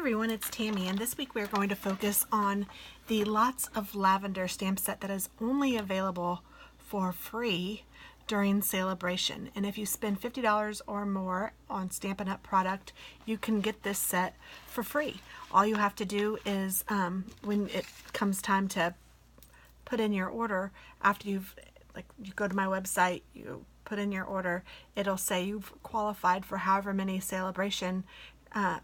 everyone, it's Tammy, and this week we're going to focus on the Lots of Lavender stamp set that is only available for free during Celebration. And if you spend $50 or more on Stampin' Up! Product, you can get this set for free. All you have to do is, when it comes time to put in your order, after you go to my website, you put in your order, it'll say you've qualified for however many Celebration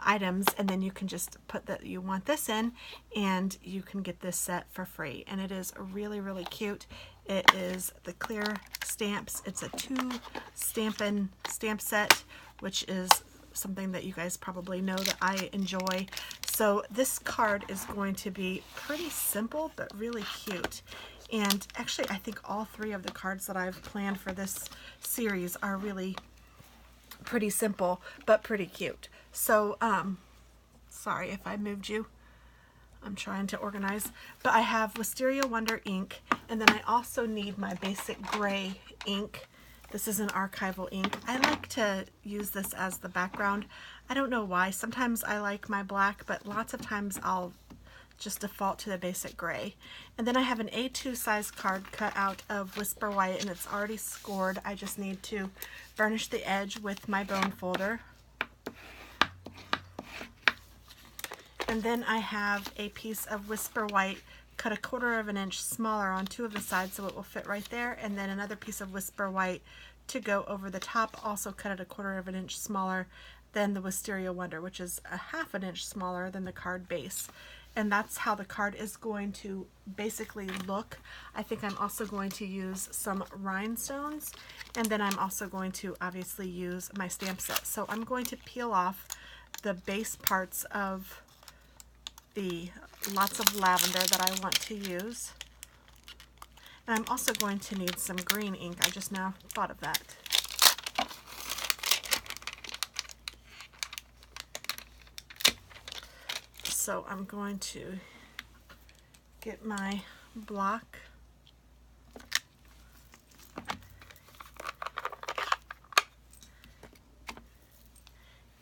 items, and then you can just put that you want this in and you can get this set for free. And it is really, really cute. It is the clear stamps. It's a 2 Stampin' stamp set, which is something that you guys probably know that I enjoy. So this card is going to be pretty simple but really cute. And actually, I think all 3 of the cards that I've planned for this series are really pretty simple but pretty cute. So sorry if I moved you, I'm trying to organize, but I have Wisteria Wonder ink, and then I also need my basic gray ink. This is an archival ink. I like to use this as the background. I don't know why. Sometimes I like my black, but lots of times I'll just default to the basic gray. And then I have an A2 size card cut out of Whisper White, and it's already scored. I just need to burnish the edge with my bone folder. And then I have a piece of Whisper White cut 1/4 inch smaller on 2 of the sides so it will fit right there, and then another piece of Whisper White to go over the top, also cut at 1/4 inch smaller than the Wisteria Wonder, which is 1/2 inch smaller than the card base. And that's how the card is going to basically look. I think I'm also going to use some rhinestones, and then I'm also going to obviously use my stamp set. So I'm going to peel off the base parts of the Lots of Lavender that I want to use. And I'm also going to need some green ink. I just now thought of that. So I'm going to get my block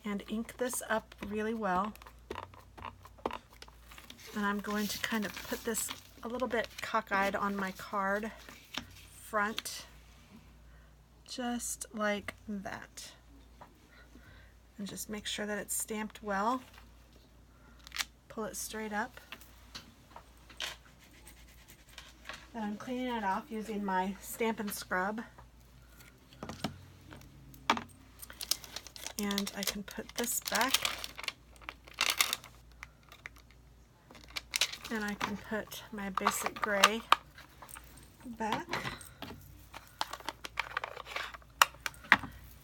and ink this up really well. And I'm going to kind of put this a little bit cockeyed on my card front, just like that. And just make sure that it's stamped well. Pull it straight up. Then I'm cleaning it off using my Stampin' Scrub. And I can put this back. And I can put my basic gray back.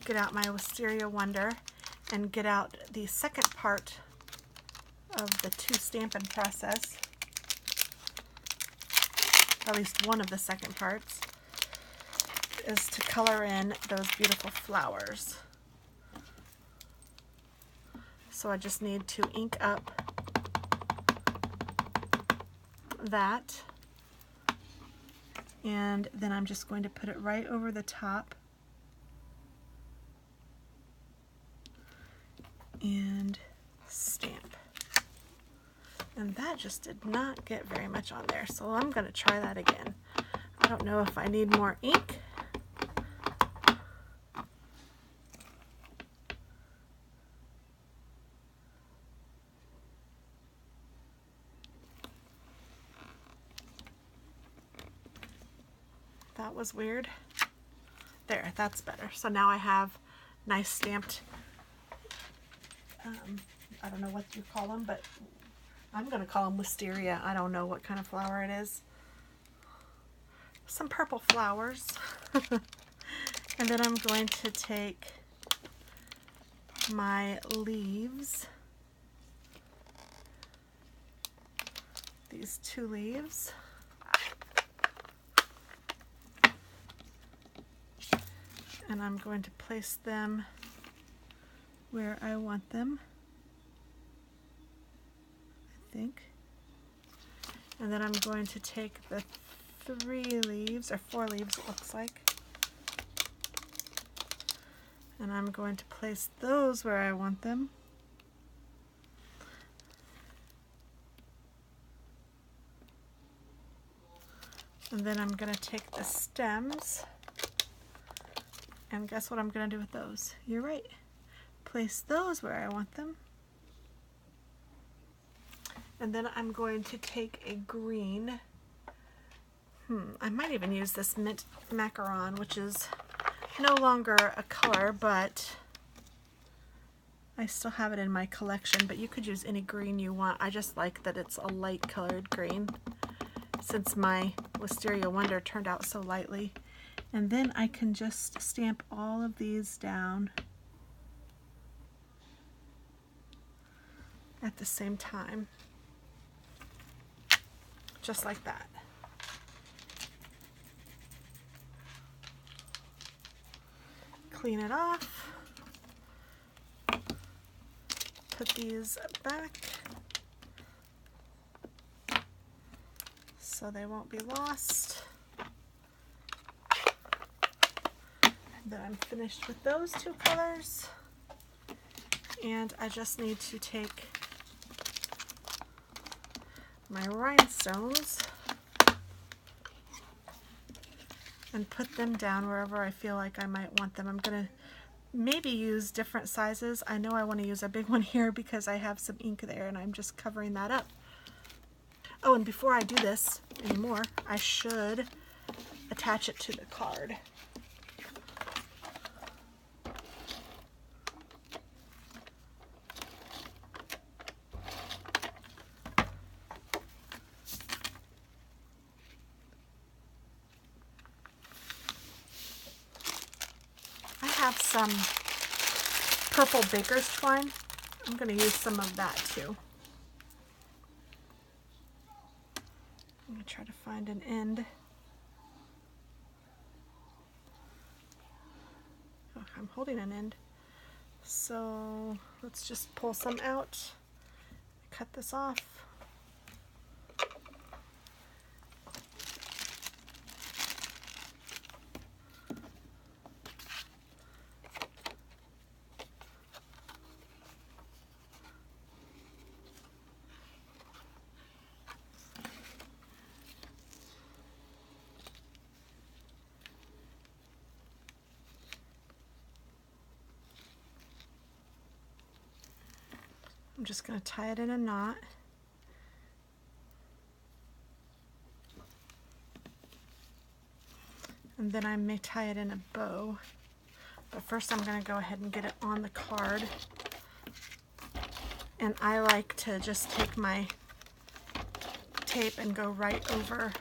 Get out my Wisteria Wonder and get out the second part of the 2 stamping process, or at least one of the second parts, is to color in those beautiful flowers. So I just need to ink up that, and then I'm just going to put it right over the top and stamp. And that just did not get very much on there, so I'm going to try that again. I don't know if I need more ink. That was weird. There, that's better. So now I have nice stamped, I don't know what you call them, but I'm going to call them wisteria. I don't know what kind of flower it is. Some purple flowers. And then I'm going to take my leaves, these 2 leaves, and I'm going to place them where I want them, I think. And then I'm going to take the 3 leaves, or 4 leaves it looks like, and I'm going to place those where I want them. And then I'm going to take the stems, and guess what I'm going to do with those? You're right. Place those where I want them. And then I'm going to take a green. I might even use this mint macaron, which is no longer a color, but I still have it in my collection. But you could use any green you want. I just like that it's a light colored green, since my Wisteria Wonder turned out so lightly. And then I can just stamp all of these down at the same time, just like that. Clean it off, put these back so they won't be lost. Then I'm finished with those two colors, and I just need to take my rhinestones and put them down wherever I feel like I might want them. I'm gonna maybe use different sizes. I know I want to use a big one here because I have some ink there and I'm just covering that up. Oh, and before I do this anymore, I should attach it to the card. Have some purple baker's twine. I'm going to use some of that too. I'm going to try to find an end. Oh, I'm holding an end. So let's just pull some out. Cut this off. I'm just going to tie it in a knot. And then I may tie it in a bow. But first I'm going to go ahead and get it on the card. And I like to just take my tape and go right over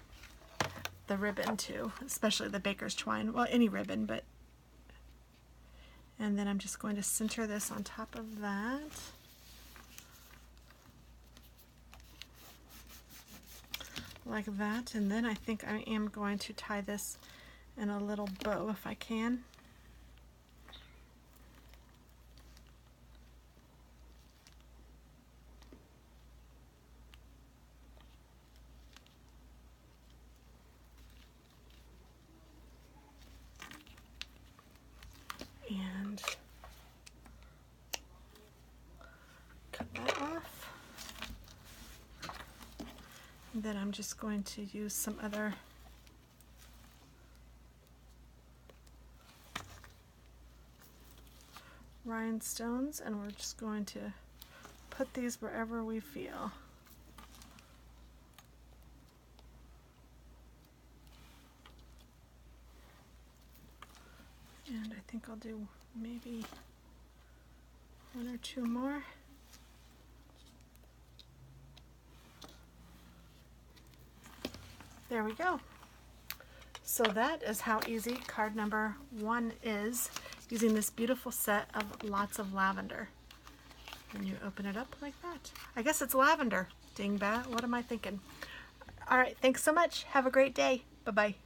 the ribbon too, especially the baker's twine. Well, any ribbon, but... And then I'm just going to center this on top of that. Like that, and then I think I am going to tie this in a little bow if I can. And cut that off. Then I'm just going to use some other rhinestones, and we're just going to put these wherever we feel. And I think I'll do maybe one or two more. There we go. So that is how easy card number 1 is, using this beautiful set of lots of lavender. And you open it up like that. I guess it's lavender. Dingbat, what am I thinking? All right, thanks so much. Have a great day. Bye-bye.